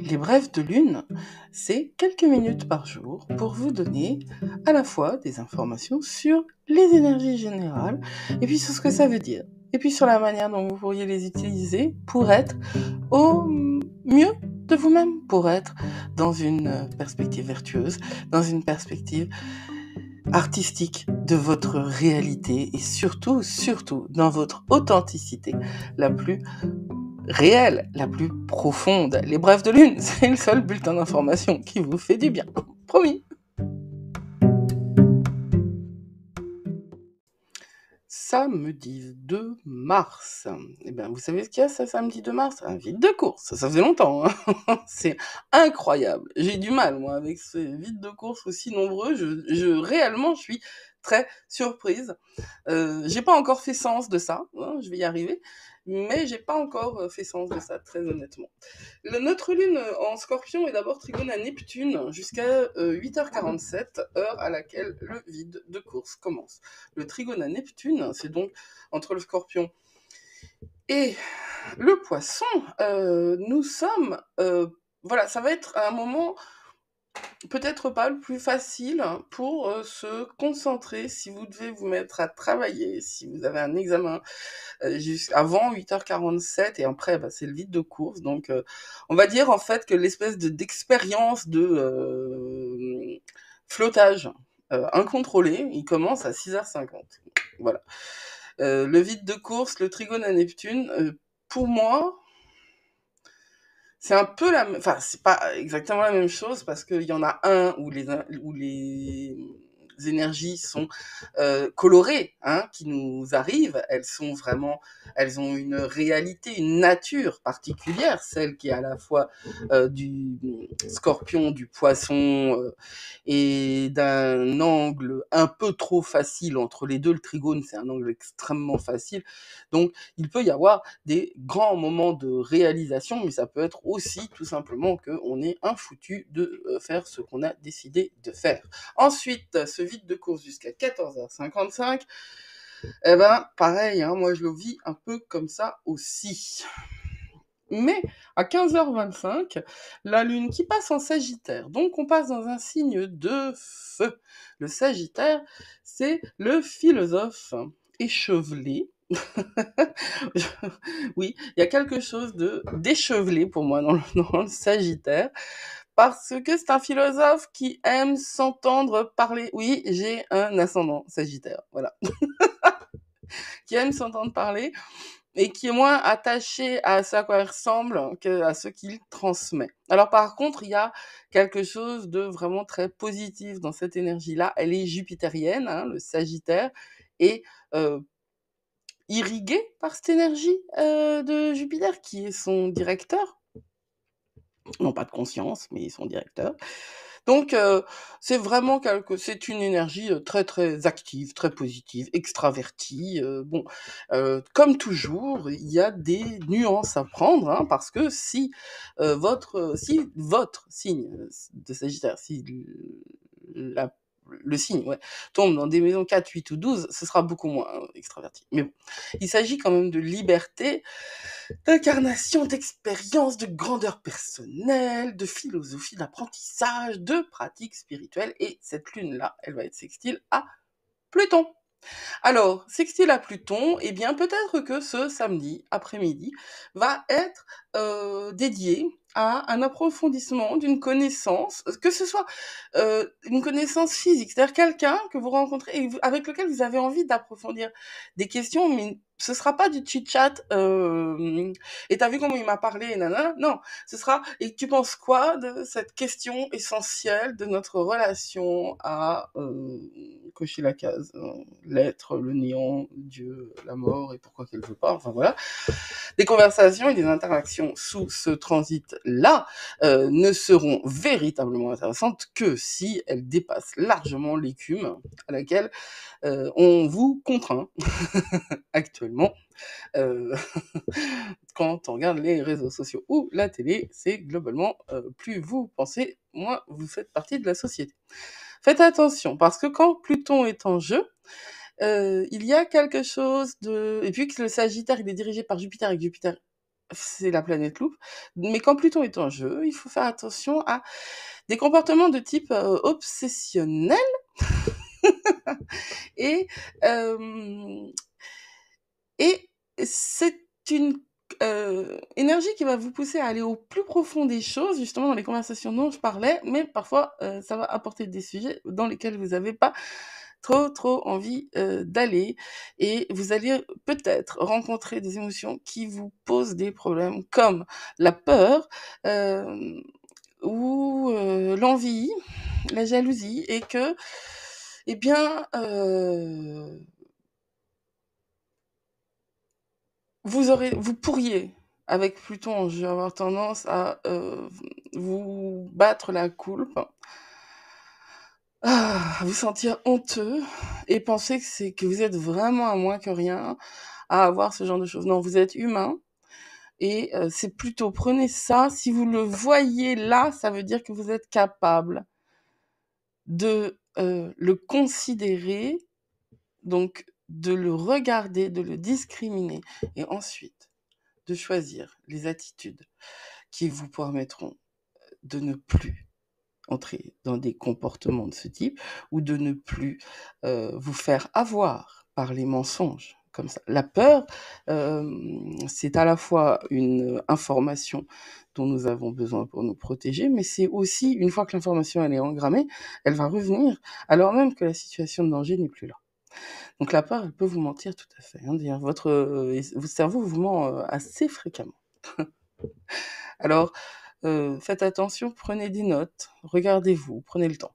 Les brèves de lune, c'est quelques minutes par jour pour vous donner à la fois des informations sur les énergies générales et puis sur ce que ça veut dire. Et puis sur la manière dont vous pourriez les utiliser pour être au mieux de vous-même, pour être dans une perspective vertueuse, dans une perspective artistique de votre réalité et surtout dans votre authenticité la plus réelle, la plus profonde. Les brèves de lune, c'est le seul bulletin d'information qui vous fait du bien. Promis. Samedi 2 mars. Eh bien, vous savez ce qu'il y a, ça, samedi 2 mars? Un vide de course. Ça faisait longtemps, hein. C'est incroyable. J'ai du mal, moi, avec ce vide de course aussi nombreux. Réellement, je suis très surprise. J'ai pas encore fait sens de ça, hein, je vais y arriver, mais j'ai pas encore fait sens de ça, très honnêtement. Notre lune en scorpion est d'abord trigone à Neptune jusqu'à 8h47, heure à laquelle le vide de course commence. Le trigone à Neptune, c'est donc entre le scorpion et le poisson. Nous sommes... voilà, ça va être un moment peut-être pas le plus facile pour se concentrer si vous devez vous mettre à travailler, si vous avez un examen avant 8h47 et après c'est le vide de course. Donc on va dire en fait que l'espèce d'expérience de flottage incontrôlé, il commence à 6h50. Voilà. Le vide de course, le trigone à Neptune, pour moi, c'est un peu la même, enfin c'est pas exactement la même chose parce qu'il y en a un où les énergies sont colorées, hein, qui nous arrivent, elles ont une réalité, une nature particulière, celle qui est à la fois du scorpion, du poisson et d'un angle un peu trop facile entre les deux. Le trigone, c'est un angle extrêmement facile, donc il peut y avoir des grands moments de réalisation, mais ça peut être aussi tout simplement qu'on est infoutu de faire ce qu'on a décidé de faire. Ensuite, ce vide de course jusqu'à 14h55, eh ben pareil, hein, moi je le vis un peu comme ça aussi. Mais à 15h25, la lune qui passe en Sagittaire, donc on passe dans un signe de feu. Le Sagittaire, c'est le philosophe échevelé. Oui, il y a quelque chose d'échevelé pour moi dans le Sagittaire, parce que c'est un philosophe qui aime s'entendre parler. Oui, j'ai un ascendant Sagittaire, voilà. Qui aime s'entendre parler et qui est moins attaché à ce à quoi il ressemble qu'à ce qu'il transmet. Alors par contre, il y a quelque chose de vraiment très positif dans cette énergie-là. Elle est jupitérienne, hein, le Sagittaire, et irrigué par cette énergie de Jupiter, qui est son directeur. Non pas de conscience, mais son directeur. Donc c'est vraiment c'est une énergie très très active, très positive, extravertie. Comme toujours, il y a des nuances à prendre, hein, parce que si votre signe de Sagittaire, si le signe, ouais, tombe dans des maisons 4, 8 ou 12, ce sera beaucoup moins extraverti. Mais bon, il s'agit quand même de liberté, d'incarnation, d'expérience, de grandeur personnelle, de philosophie, d'apprentissage, de pratique spirituelle. Et cette lune-là, elle va être sextile à Pluton. Alors, sextile à Pluton, eh bien peut-être que ce samedi après-midi va être dédié à un approfondissement d'une connaissance, que ce soit une connaissance physique, c'est-à-dire quelqu'un que vous rencontrez et avec lequel vous avez envie d'approfondir des questions, mais ce sera pas du chit-chat, et t'as vu comment il m'a parlé, nanana, non, ce sera, et tu penses quoi de cette question essentielle de notre relation à cocher la case, l'être, le néant, Dieu, la mort, et pourquoi qu'elle veut pas, enfin voilà. Des conversations et des interactions sous ce transit-là ne seront véritablement intéressantes que si elles dépassent largement l'écume à laquelle on vous contraint actuellement quand on regarde les réseaux sociaux ou la télé. C'est globalement, plus vous pensez, moins vous faites partie de la société. Faites attention, parce que quand Pluton est en jeu, il y a quelque chose de... Et puis que le Sagittaire, il est dirigé par Jupiter, et que Jupiter c'est la planète loup. Mais quand Pluton est en jeu, il faut faire attention à des comportements de type obsessionnel et, euh, et c'est une énergie qui va vous pousser à aller au plus profond des choses, justement dans les conversations dont je parlais, mais parfois ça va apporter des sujets dans lesquels vous n'avez pas trop envie d'aller, et vous allez peut-être rencontrer des émotions qui vous posent des problèmes, comme la peur ou l'envie, la jalousie, et que, eh bien, vous pourriez, avec Pluton en jeu, avoir tendance à vous battre la coulpe, vous sentir honteux et penser que vous êtes vraiment à moins que rien à avoir ce genre de choses. Non, vous êtes humain, et c'est plutôt, prenez ça, si vous le voyez là, ça veut dire que vous êtes capable de le considérer, donc de le regarder, de le discriminer, et ensuite de choisir les attitudes qui vous permettront de ne plus entrer dans des comportements de ce type, ou de ne plus vous faire avoir par les mensonges comme ça. La peur, c'est à la fois une information dont nous avons besoin pour nous protéger, mais c'est aussi, une fois que l'information elle est engrammée, elle va revenir alors même que la situation de danger n'est plus là. Donc la peur, elle peut vous mentir tout à fait. Hein. D'ailleurs, votre cerveau vous ment assez fréquemment. Alors, faites attention, prenez des notes, regardez-vous, prenez le temps.